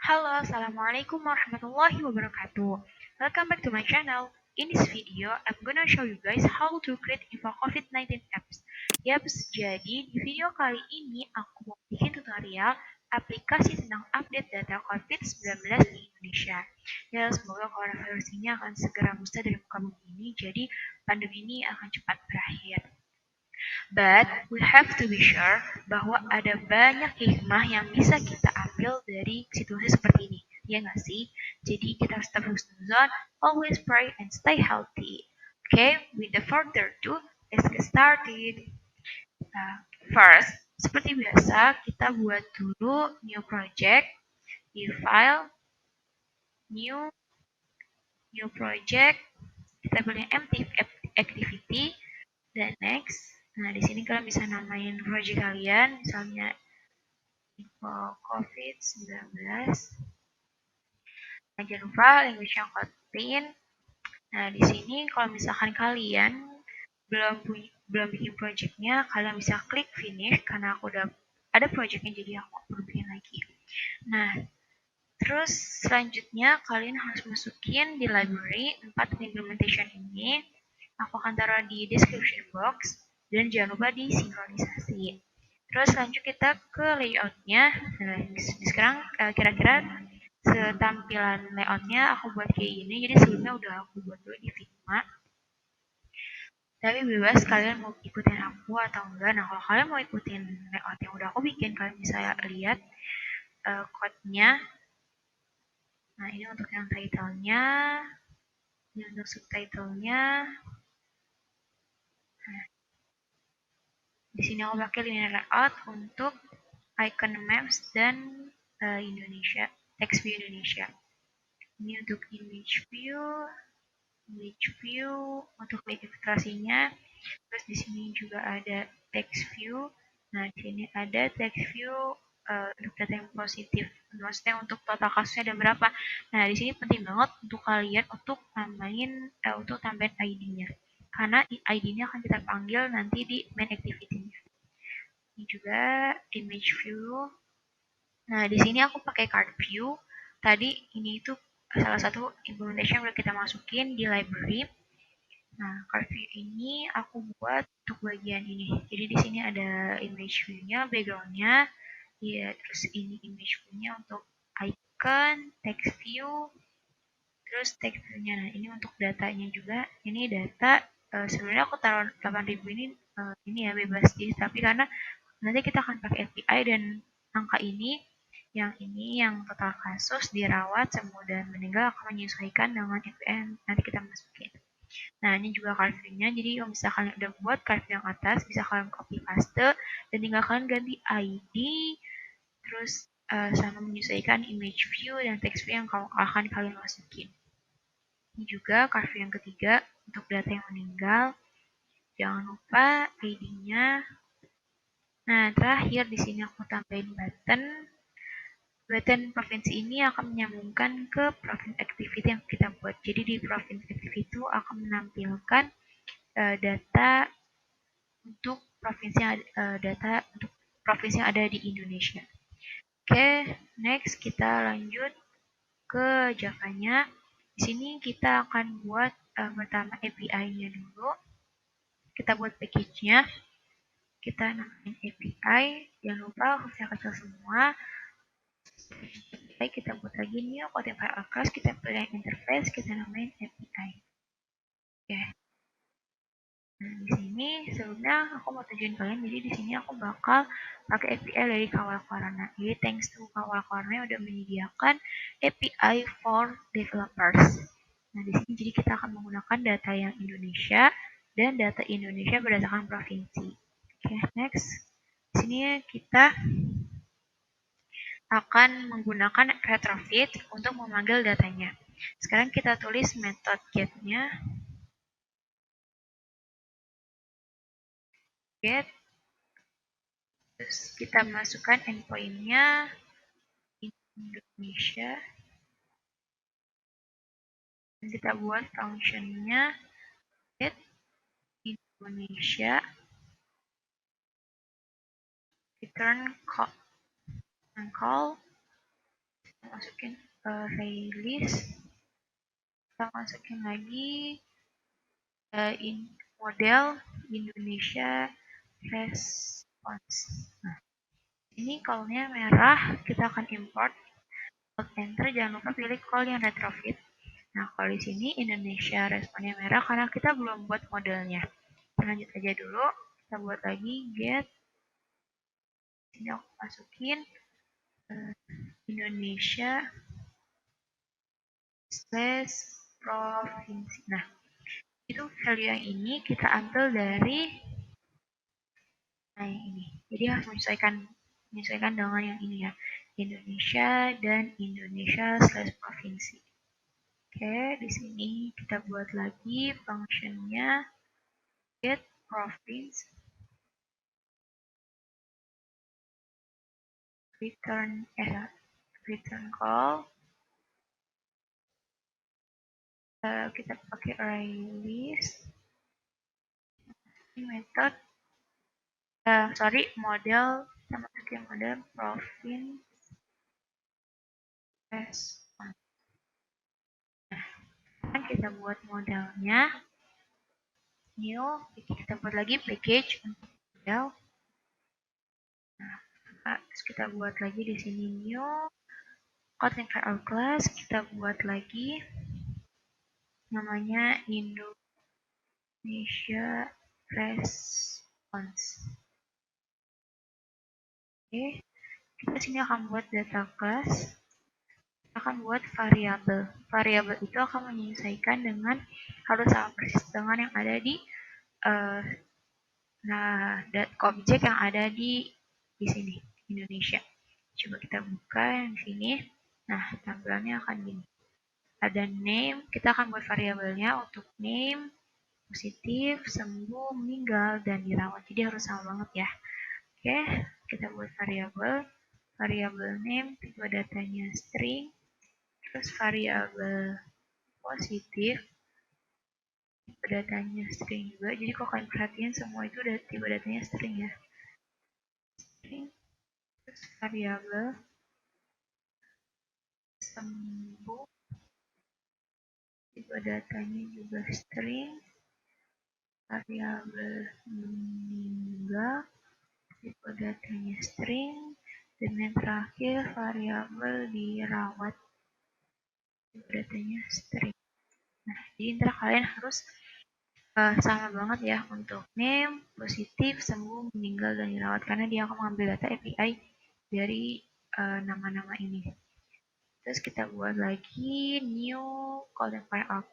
Hello, Assalamualaikum warahmatullahi wabarakatuh. Welcome back to my channel. In this video, I'm gonna show you guys how to create info COVID-19 apps. Yaps, jadi di video kali ini aku mau bikin tutorial aplikasi tentang update data COVID-19 di Indonesia. Ya, semoga coronavirus ini akan segera musnah dari muka bumi ini, jadi pandemi ini akan cepat berakhir. But we have to be sure bahwa ada banyak hikmah yang bisa kita ambil dari situasi seperti ini. Ya nggak sih? Jadi kita harus tetap husnuzon, always pray and stay healthy. Okay, with the further ado, let's get started. First, seperti biasa, kita buat dulu new project, new file, new new project, kita pilih empty activity, dan next. Nah, di sini kalian bisa namain project kalian, misalnya info COVID-19. Nah, jangan lupa language yang Kotlin. Nah, di sini kalau misalkan kalian belum bikin projectnya, kalian bisa klik finish karena aku udah ada projectnya, jadi aku perlu bikin lagi. Nah, terus selanjutnya kalian harus masukin di library 4 implementation ini. Aku akan taruh di description box dan jangan lupa disinkronisasi. Terus lanjut kita ke layoutnya. Nah, sekarang kira-kira setampilan layoutnya aku buat kayak gini. Jadi sebelumnya udah aku buat dulu di Figma. Tapi bebas kalian mau ikutin aku atau enggak. Nah, kalau kalian mau ikutin layout yang udah aku bikin, kalian bisa lihat code-nya. Nah, ini untuk yang title-nya, ini untuk subtitle-nya. Nah, di sini aku pakai linear layout untuk icon maps dan Indonesia, text view Indonesia. Ini untuk image view untuk ilustrasinya. Terus di sini juga ada text view. Nah, di sini ada text view untuk data yang positif. Maksudnya untuk total kasusnya ada berapa. Nah, di sini penting banget untuk kalian untuk tambahin ID-nya. Karena ID-nya akan kita panggil nanti di main activity-nya. Ini juga image view. Nah, di sini aku pakai card view. Tadi ini itu salah satu implementation yang kita masukin di library. Nah, card view ini aku buat untuk bagian ini. Jadi di sini ada image view-nya, background-nya. Ya, terus ini image view-nya untuk icon, text view, terus text view-nya. Nah, ini untuk datanya juga. Ini data sebenarnya aku taruh 8.000 ini ya bebas. Jadi tapi karena nanti kita akan pakai API dan angka ini yang total kasus dirawat sembuh dan meninggal akan menyesuaikan dengan API nanti kita masukin. Nah, ini juga card view-nya. Jadi kalau misalkan udah buat card view yang atas, bisa kalian copy paste dan tinggal kalian ganti ID, terus sama menyesuaikan image view dan text view yang akan kalian masukin. Ini juga card view yang ketiga untuk data yang meninggal. Jangan lupa ID-nya. Nah, terakhir di sini aku tambahin button. Button provinsi ini akan menyambungkan ke provinsi activity yang kita buat. Jadi di provinsi activity itu akan menampilkan data untuk provinsi yang ada di Indonesia. Oke, next kita lanjut ke Java-nya. Di sini kita akan buat pertama API-nya dulu. Kita buat package-nya. Kita namain API. Jangan lupa hurufnya kecil semua. Kita buat lagi new code file class. Kita pilih interface. Kita namain API. Oke. Nah, di sini sebelumnya aku mau tujuin kalian, jadi di sini aku bakal pakai API dari Kawal Corona. Jadi thanks to Kawal Corona udah menyediakan API for developers. Nah, di sini jadi kita akan menggunakan data yang Indonesia dan data Indonesia berdasarkan provinsi. Oke, next. Di sini kita akan menggunakan retrofit untuk memanggil datanya. Sekarang kita tulis method get-nya. Get. Terus kita masukkan endpoint-nya Indonesia. Dan kita buat function-nya get Indonesia return call masukin release, kita masukin lagi model Indonesia response. Nah, ini call-nya merah, kita akan import, enter, jangan lupa pilih call yang retrofit. Nah, kalau di sini Indonesia responnya merah karena kita belum buat modelnya. Lanjut aja dulu, kita buat lagi get. Sini aku masukin Indonesia / provinsi. Nah, itu value yang ini kita ambil dari yang ini. Jadi harus menyesuaikan dengan yang ini ya. Indonesia dan Indonesia / provinsi. Oke, di sini kita buat lagi functionnya get province return call. Kita pakai release method model, kita masukin model province response. Nah, kan kita buat modelnya new, kita buat lagi package untuk model. Nah, terus kita buat lagi di sini new Kotlin File class, kita buat lagi namanya Indonesia response. Oke, kita sini akan buat data class, akan buat variabel. Variabel itu akan menyesuaikan dengan harus sama persis dengan yang ada di objek yang ada di sini Indonesia. Coba kita buka yang di sini. Nah, tampilannya akan gini. Ada name, kita akan buat variabelnya untuk name, positif, sembuh, meninggal, dan dirawat. Jadi harus sama banget ya. Oke, kita buat variabel name, tipe datanya string, terus variabel positif, tipe datanya string juga. Jadi kalau kalian perhatiin semua itu tipe datanya string ya. String, terus variabel sembuh, tipe datanya juga string, variabel meninggal, tipe datanya string, dan yang terakhir variabel dirawat, tipe datanya string. Nah, jadi ntar kalian harus sama banget ya untuk name, positif, sembuh, meninggal, dan dirawat karena dia akan mengambil data API dari nama-nama ini. Terus kita buat lagi new Kotlin File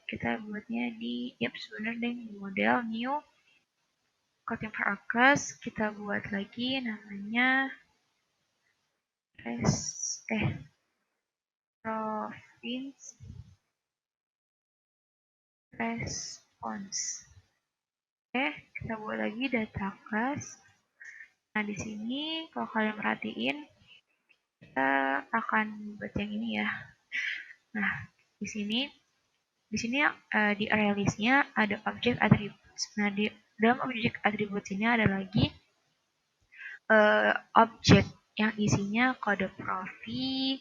kita buatnya di sebenarnya di model new Kotlin File class, kita buat lagi namanya province response. Oke, kita buat lagi data class. Nah, di sini kalau kalian perhatiin kita akan buat yang ini ya. Nah, di sini di area list-nya ada object attributes. Nah, di dalam object attributes ini ada lagi objek yang isinya kode provi,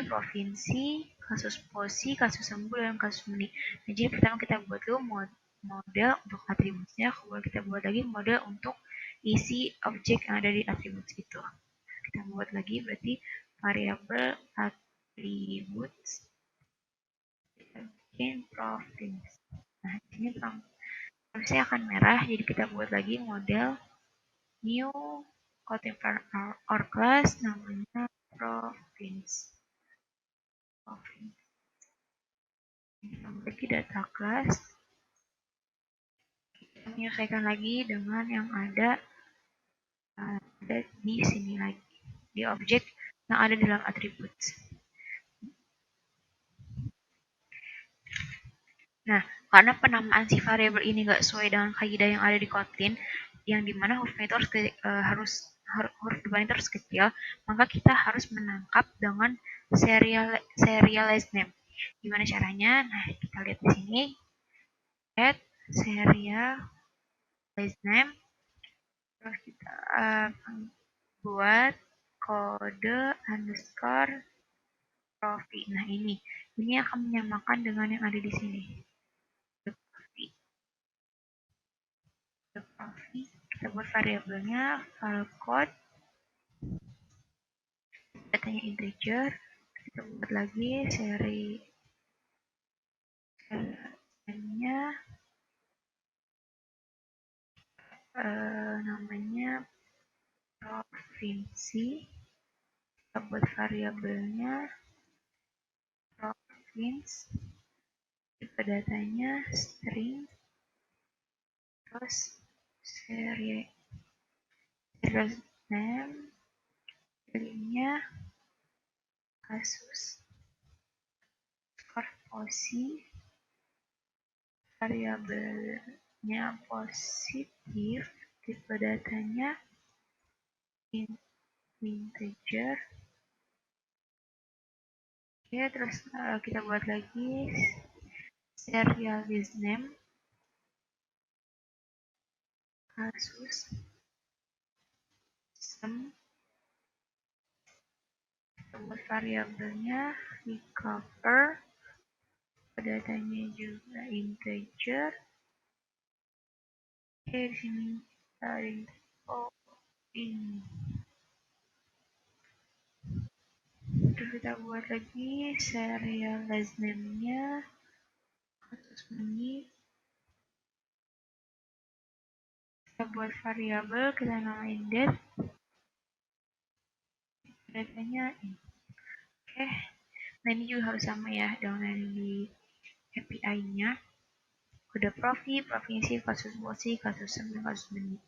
provinsi, kasus posi, kasus sembuh, dan kasus meni. Nah, jadi pertama kita buat dulu model untuk atributnya, kemudian kita buat lagi model untuk isi objek yang ada di atribut itu. Kita buat lagi berarti variabel atribut bikin province. Nah, di sini provinsi akan merah, jadi kita buat lagi model new Kotlin File class namanya province. Lagi data class, menyesuaikan lagi dengan yang ada di sini lagi, di objek yang ada dalam atribut. Nah, karena penamaan si variabel ini nggak sesuai dengan kaidah yang ada di Kotlin, yang dimana hurufnya itu huruf depan itu harus kecil, maka kita harus menangkap dengan serialized name. Gimana caranya? Nah, kita lihat di sini. Add serialized name. Terus kita buat kode underscore profi. Nah ini akan menyamakan dengan yang ada di sini. The profi. Kita buat variabelnya file code, datanya integer. Kita buat lagi seri nya namanya provinsi. Kita buat variabelnya province, tipe datanya string, terus serial name, pilihnya kasus, posi, variabelnya positif, tipe datanya integer. Oke, terus kita buat lagi serial list name, kasus, sem, kita buat variabelnya recover, datanya juga integer. Oke, di sini ada info ini. Terus kita buat lagi serial last name-nya kasus ini. Kita buat variabel, kita namain date, datanya ini. Oke, nah ini juga harus sama ya dengan di API-nya. Kode profi, provinsi, kasus posi, kasus sem, dan kasus menit.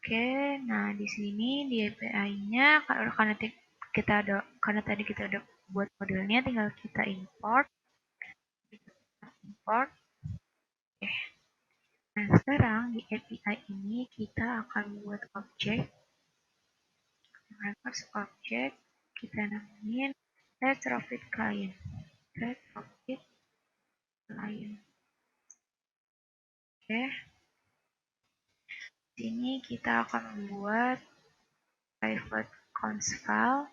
Oke, nah di sini di API-nya karena tadi kita ada buat modelnya, tinggal kita import. Oke. Nah, sekarang di API ini kita akan buat objek. Reverse objek, kita namain retrofit client. Retrofit client. Oke. Di sini kita akan membuat private const file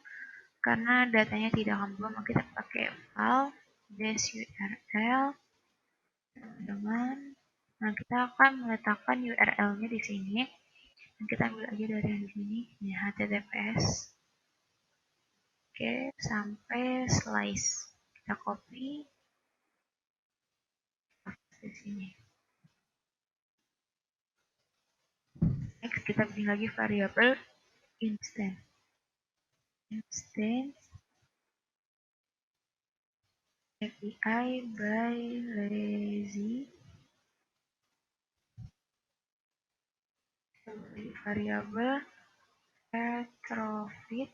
karena datanya tidak akan maka kita pakai file -url dengan kita akan meletakkan URL-nya di sini. Dan kita ambil aja dari yang di sini, ini https. Oke, sampai slice. Kita copy di sini. Next kita bikin lagi variabel instance. API by lazy variabel retrofit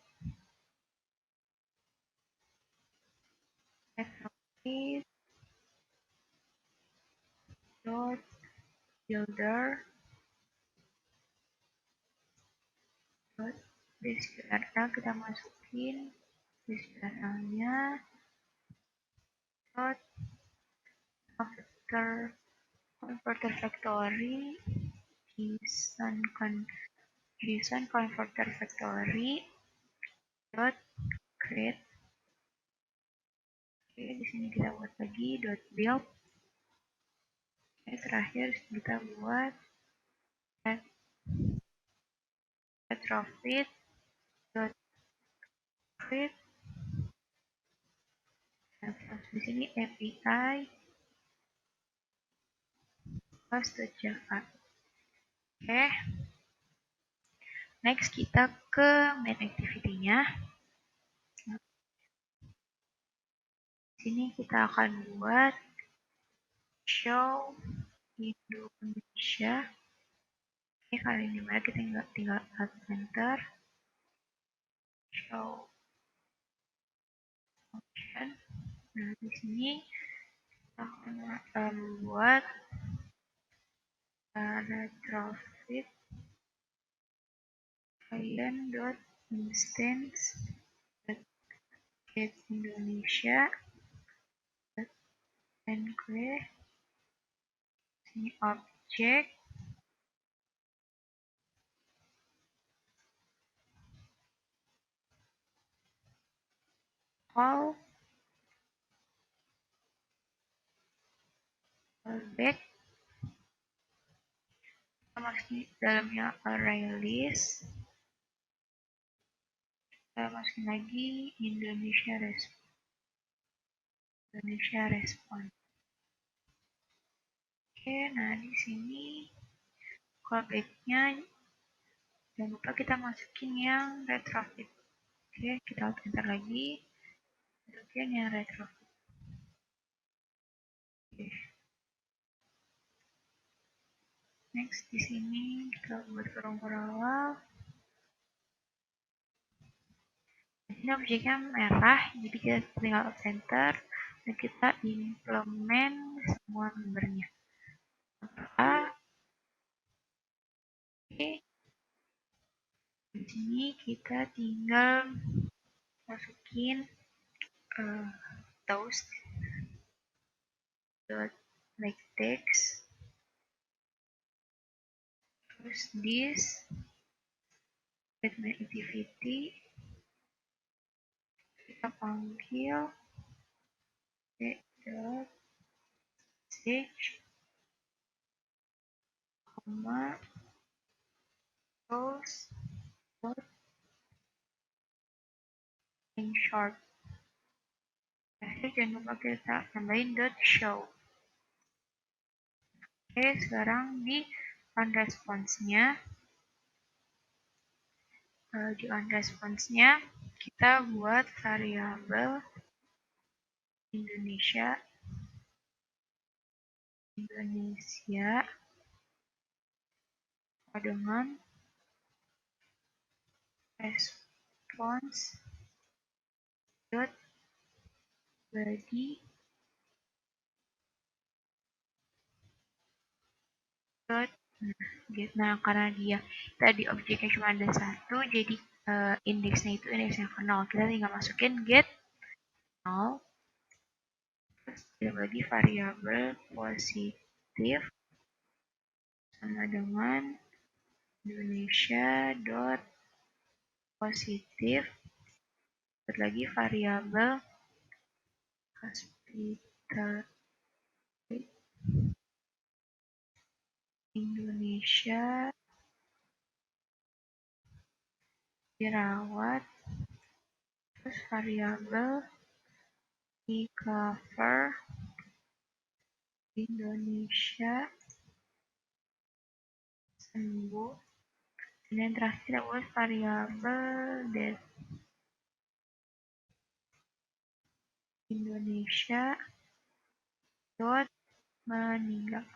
dot builder dot base URL, kita masukin base URL-nya dot converter factory JSON converter factory dot create. Oke, di sini kita buat lagi dot build. Oke, terakhir kita buat retrofit dot create. Di sini API plus Java. Oke. Next kita ke main activity-nya. Di sini kita akan buat show Indonesia. Oke, kali ini kita tinggal add enter. Show option. Nah, di sini kita akan membuat retrofit client.instance get Indonesia enclave ini objek call back, kita masukin dalamnya array list, kita masukin lagi Indonesia respon. Oke, nah di sini callback-nya jangan lupa kita masukin yang retrofit. Oke, kita alt enter lagi, masukin yang retrofit. Oke. Next di sini kita buat form awal. Ini objeknya merah, jadi kita tinggal alt enter dan kita implement semua membernya. Oke, di sini kita tinggal masukin toast like text, terus this get my activity, kita panggil message, comma toast dot in short. Jangan lupa kita tambahin dot show. Oke, sekarang di onResponse-nya, kita buat variabel Indonesia dengan response dot body dot get. Nah, karena dia tadi objeknya cuma ada satu, jadi indeksnya itu indeks yang ke 0. Kita tinggal masukin get 0. Terus kita bagi variabel positif sama dengan Indonesia dot positif, buat lagi variabel hospital Indonesia dirawat, terus variabel recover Indonesia sembuh, dan terakhir buat variabel death Indonesia dot meninggal.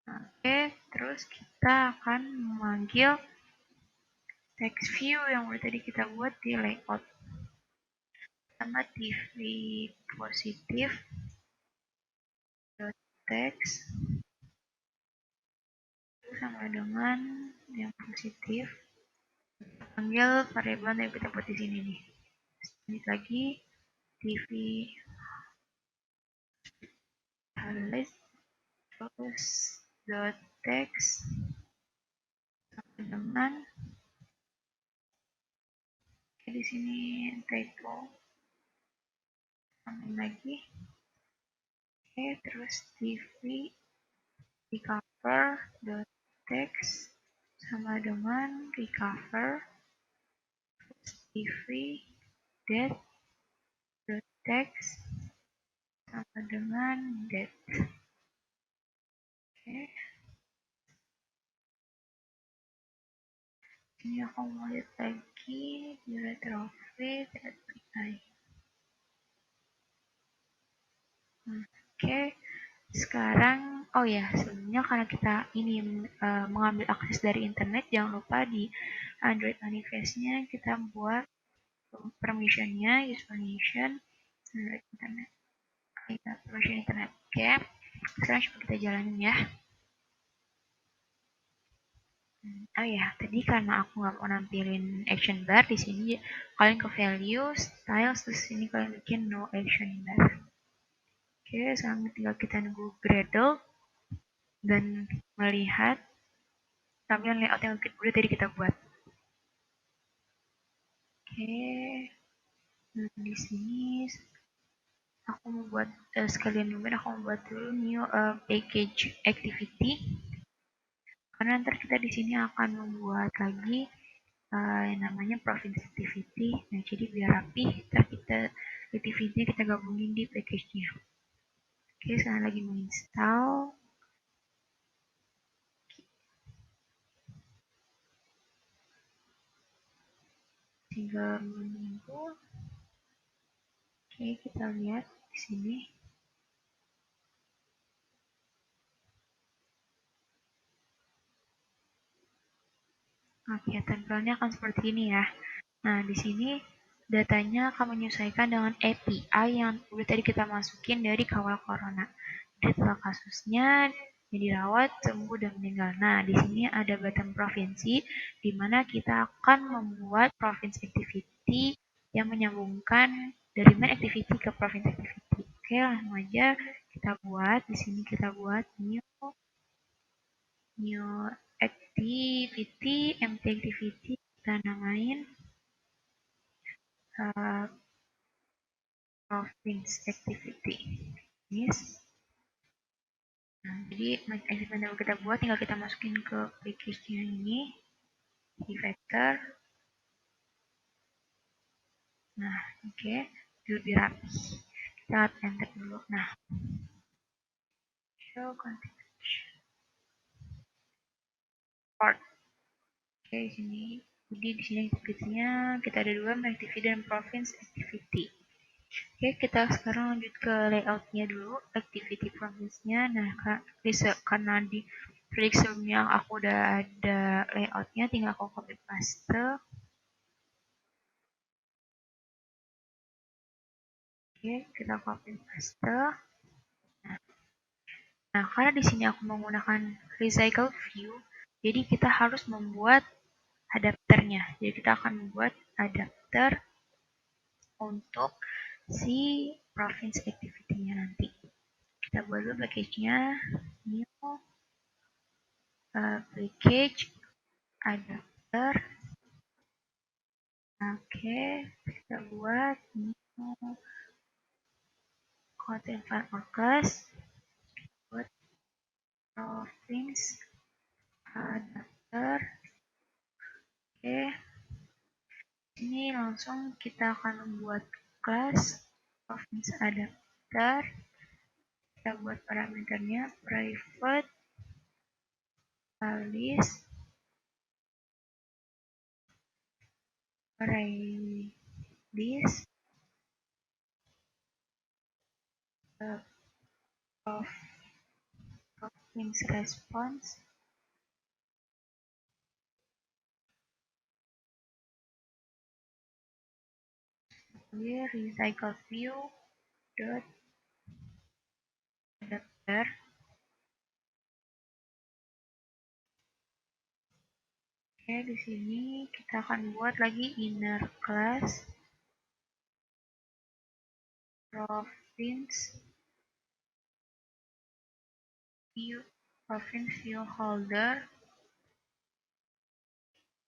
Oke, terus kita akan memanggil text view yang tadi kita buat di layout sama TV positif dot text sama dengan yang positif, panggil variabel yang kita buat di sini nih. Ini lagi TV list terus dot text sama dengan di sini typo, tambahin lagi. Oke, terus TV recover dot text sama dengan recover, terus TV death dot text sama dengan death. Oke, ini aku mau lihat lagi di retrofit API. Oke, sekarang oh ya, sebelumnya karena kita ini mengambil akses dari internet, jangan lupa di Android manifestnya kita buat permissionnya use permission Android internet, permission internet. Oke, sekarang coba kita jalanin ya. Oh ya, tadi karena aku nggak mau nampilin action bar di sini, kalian ke value, styles, terus sini kalian bikin no action bar. Oke, sekarang tinggal kita nunggu Gradle dan melihat tampilan layout yang udah tadi kita buat. Oke, Nah, di sini aku mau buat sekalian nungguin aku mau buat dulu new package activity karena ntar kita di sini akan membuat lagi yang namanya province activity. Nah, jadi biar rapi, ntar kita activity kita gabungin di package-nya. Oke, sekarang lagi menginstal. Tinggal menunggu. Oke, kita lihat di sini. Oke, tampilannya akan seperti ini ya. Nah, di sini datanya akan menyesuaikan dengan API yang udah tadi kita masukin dari kawal corona. Detail kasusnya yang dirawat, sembuh, dan meninggal. Nah, di sini ada button provinsi, di mana kita akan membuat province activity yang menyambungkan dari main activity ke province activity. Oke, langsung aja kita buat. Di sini kita buat new activity, empty activity, kita namain province activity. Yes. Nah, jadi activity yang kita buat tinggal kita masukin ke package-nya ini di vector. Nah, oke, lebih rapi. Kita enter dulu. Nah, show content part. Oke, di sini. Jadi di sini activity-nya kita ada dua, activity dan province activity. Oke, kita sekarang lanjut ke layout-nya dulu, activity province-nya. Nah, karena di project sebelumnya aku udah ada layout-nya, tinggal aku copy paste. Oke, kita copy paste. Nah, karena di sini aku menggunakan recycle view, jadi kita harus membuat adapternya. Jadi kita akan membuat adapter untuk si province activity-nya nanti. Kita buat dulu package-nya, new package adapter. Oke, kita buat new content file orcas, buat province adapter. Oke, ini langsung kita akan membuat class province adapter. Kita buat parameternya private list list of province response recycle view dot adapter. Oke, di sini kita akan buat lagi inner class province view holder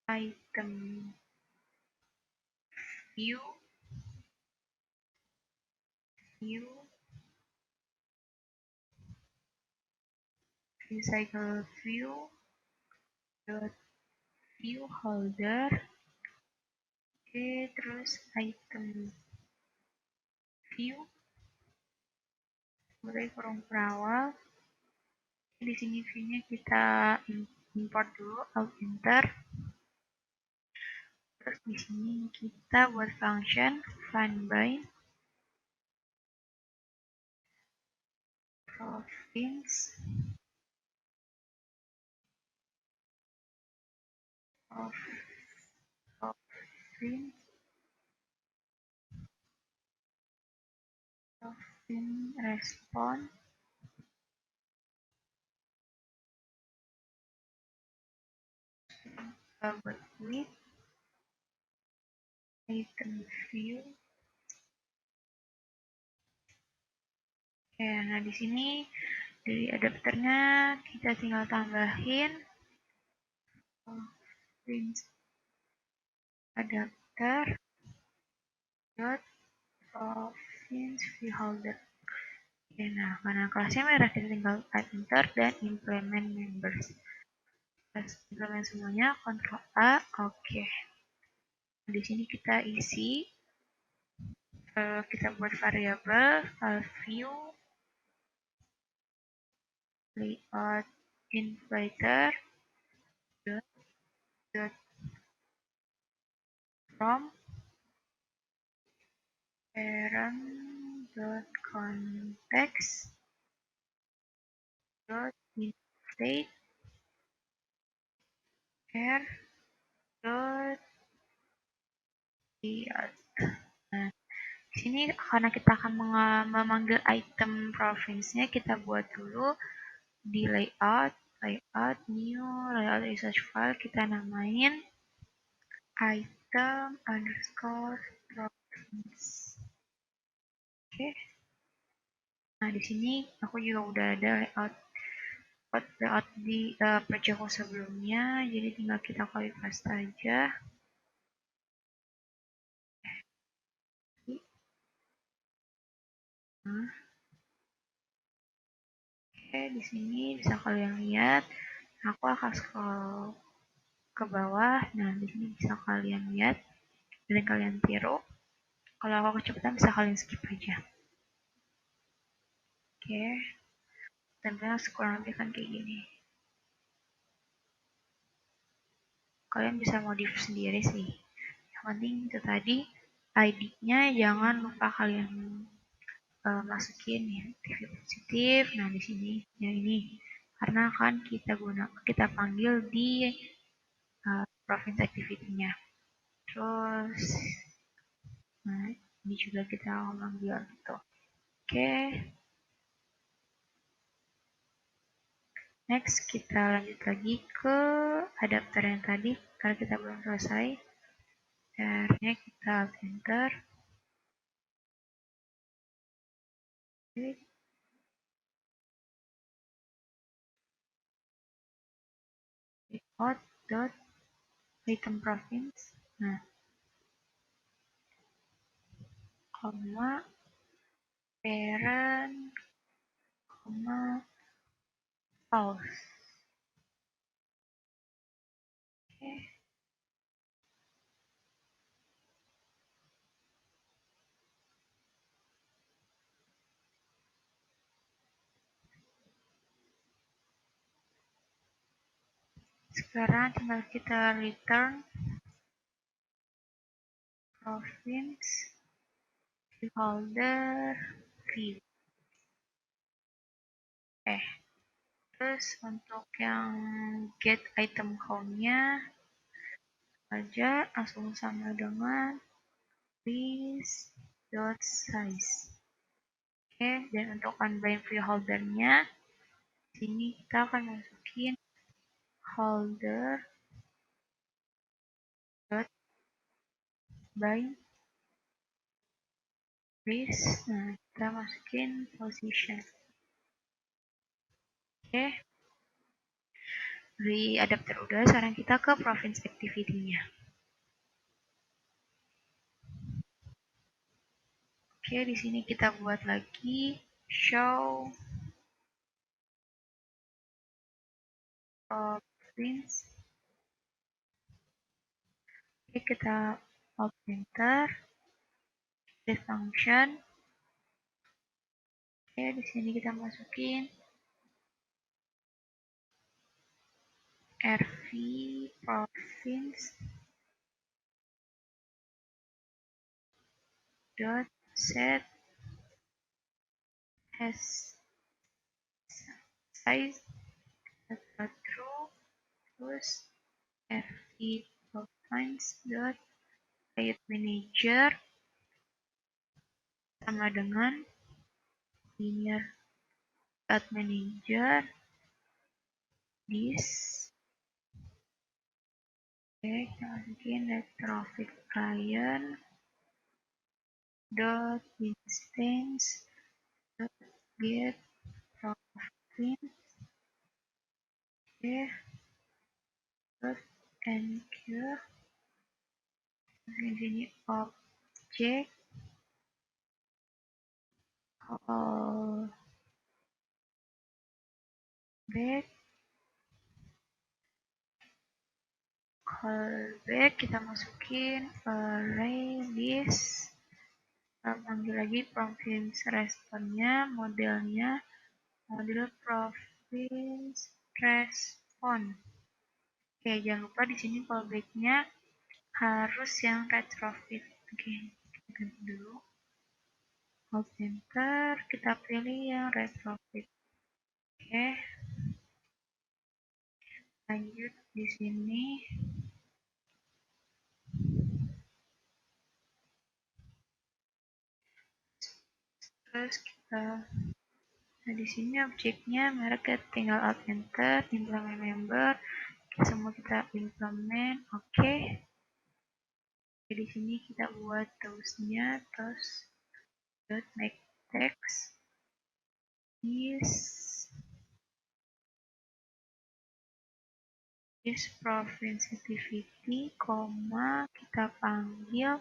item view recycle view dot view holder. Oke, terus item view sebagai kurung perawal. Di sini view-nya kita import dulu, alt enter. Terus di sini kita buat function find by province response with item view. Oke, nah di sini dari adapternya kita tinggal tambahin province adapter dot province freeholder. Oke, nah karena kelasnya merah kita tinggal add enter dan implement members. Terus implement semuanya, Ctrl A, oke. Di sini kita isi, kita buat variabel file view layout inviter dot from parent dot context dot state r dot layout. Nah, di sini karena kita akan memanggil item province-nya, kita buat dulu di layout new layout research file, kita namain item underscore province. Oke. Nah, di sini aku juga udah ada layout di project sebelumnya, jadi tinggal kita copy paste aja. Nah, oke, di sini bisa kalian lihat, aku akan scroll ke bawah. Nah, di sini bisa kalian lihat dan kalian tiru. Kalau aku kecepatan bisa kalian skip aja. Oke, tampilnya kurang lebih kan kayak gini. Kalian bisa modif sendiri sih. Yang penting itu tadi ID-nya jangan lupa kalian masukin ya TV positif. Nah, di sini yang ini karena kan kita panggil di province activity-nya. Terus nah, ini juga kita manggil gitu. Oke. Next, kita lanjut lagi ke adapter yang tadi karena kita belum selesai. Akhirnya kita enter. Layout dot item province. Nah, koma parent koma false. Oke. Sekarang tinggal kita return province freeholder view. Terus untuk yang get item count-nya aja langsung sama dengan list.size. Oke, dan untuk unbind freeholder-nya sini kita akan masukin holder dot bind list. Nah, kita masukin position. Oke, dari adapter udah, sekarang kita ke province activity-nya. Oke, di sini kita buat lagi show province. Oke, kita enter the function. Oke, di sini kita masukin rv province dot set as size data true, terus rv province dot layout manager sama dengan linear dot manager this. Oke, kita masukin traffic client dot instance dot get province. Oke, terus enqueue. di sini objek, callback kita masukin array list, panggil lagi province response-nya, modelnya model province response. Oke, jangan lupa di sini callback-nya harus yang retrofit. Oke, kita ganti dulu. Hold enter, kita pilih yang retrofit. Oke, lanjut di sini. Terus nah di sini objeknya merek tinggal alt enter, implement member, semua kita implement. Oke. Di sini kita buat toolsnya, toast dot make text is province sensitivity, kita panggil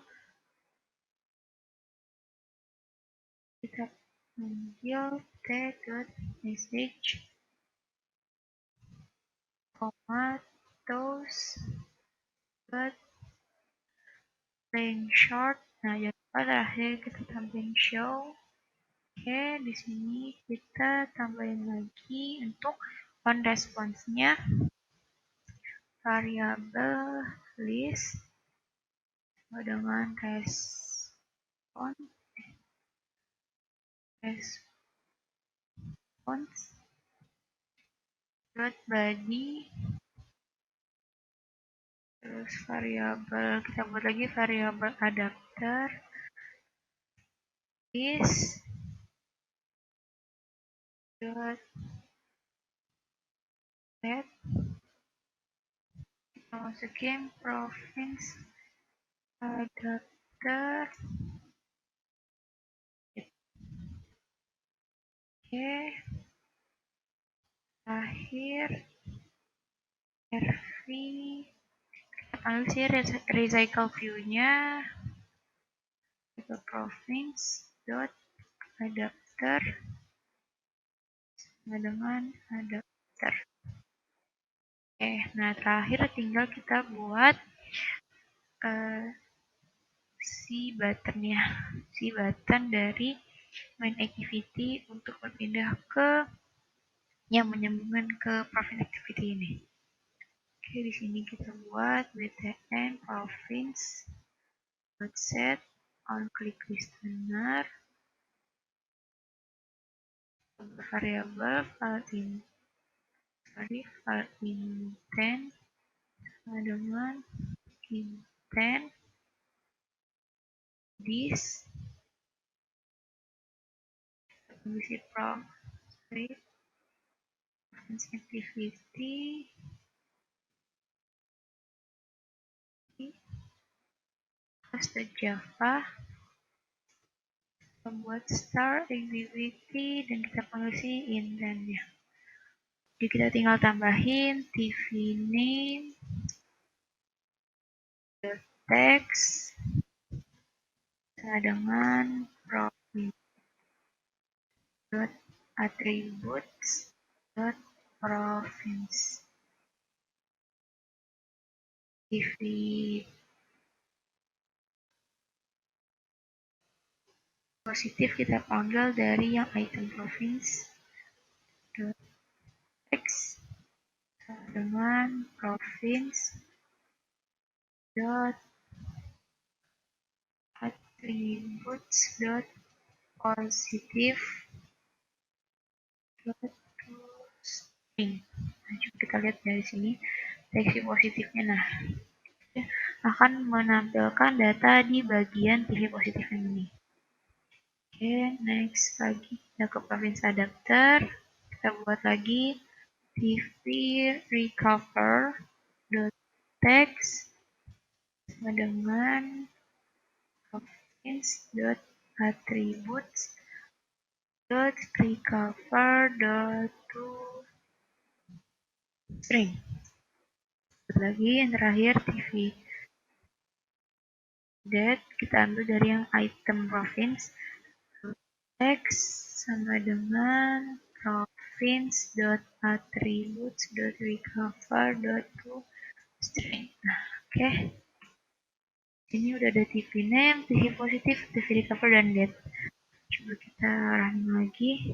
t.message, toast dot plain short. Nah, jangan lupa terakhir kita tambahin show. Oke, di sini kita tambahin lagi untuk on response-nya variabel list dengan response dot body, terus variabel kita buat lagi variabel adapter is dot set, kita masukin province adapter. Oke, terakhir rv, kita panggil sih recycle view-nya ke province dot adapter dengan adapter. Oke, nah terakhir tinggal kita buat si button dari main activity untuk berpindah ke yang menyambungkan ke province activity ini. Oke, di sini kita buat btn province set on click listener variabel file intent dengan intent this mengisi province activity host Java, membuat start activity dan kita panggil intentnya. Jadi kita tinggal tambahin tv name text dengan province dot attributes dot province tv positif kita panggil dari yang item province dot text dengan province dot attributes dot positif dot string. Nah, coba kita lihat dari sini seksi positifnya. Nah, akan menampilkan data di bagian TV positif ini. Oke, next lagi kita ke province adapter. Kita buat lagi TV recover dot text dengan province dot attributes dot recover dot to string. Lagi yang terakhir TV that kita ambil dari yang item province X sama dengan province.attributes.recover.toString. Nah, oke. Ini udah ada TV name, TV positif, TV recover, dan date. Coba kita run lagi.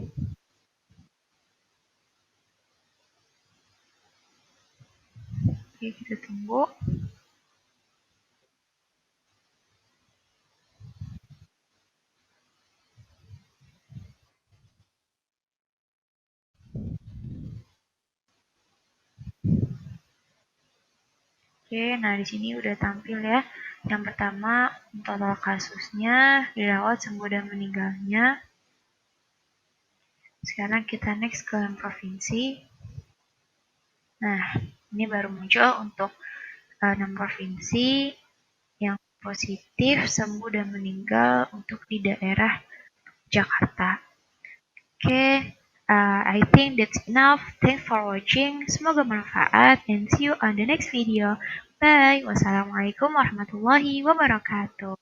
Oke, kita tunggu. Oke, nah di sini udah tampil ya. Yang pertama, total kasusnya, dirawat, sembuh, dan meninggalnya. Sekarang kita next ke provinsi. Nah, ini baru muncul untuk 6 provinsi yang positif, sembuh, dan meninggal untuk di daerah Jakarta. Oke, I think that's enough. Thanks for watching. Semoga bermanfaat and see you on the next video. Bye. Wassalamualaikum warahmatullahi wabarakatuh.